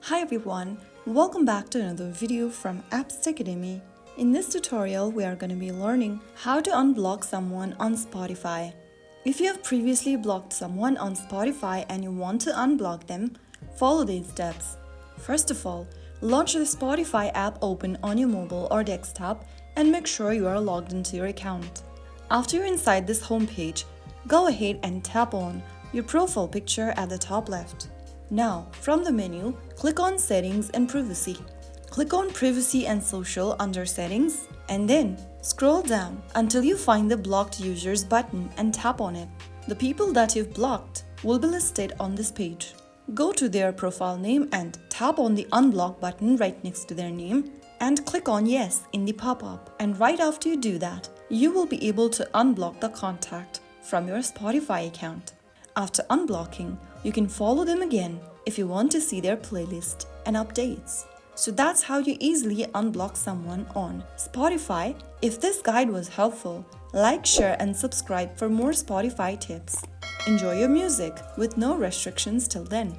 Hi everyone, welcome back to another video from Apps Academy. In this tutorial, we are going to be learning how to unblock someone on Spotify. If you have previously blocked someone on Spotify and you want to unblock them, follow these steps. First of all, launch the Spotify app open on your mobile or desktop and make sure you are logged into your account. After you're inside this homepage, go ahead and tap on your profile picture at the top left. Now, from the menu, click on Settings and Privacy. Click on Privacy and Social under Settings and then scroll down until you find the Blocked Users button and tap on it. The people that you've blocked will be listed on this page. Go to their profile name and tap on the Unblock button right next to their name and click on Yes in the pop-up. And right after you do that, you will be able to unblock the contact from your Spotify account. After unblocking, you can follow them again if you want to see their playlist and updates. So that's how you easily unblock someone on Spotify. If this guide was helpful, like, share and subscribe for more Spotify tips. Enjoy your music with no restrictions till then.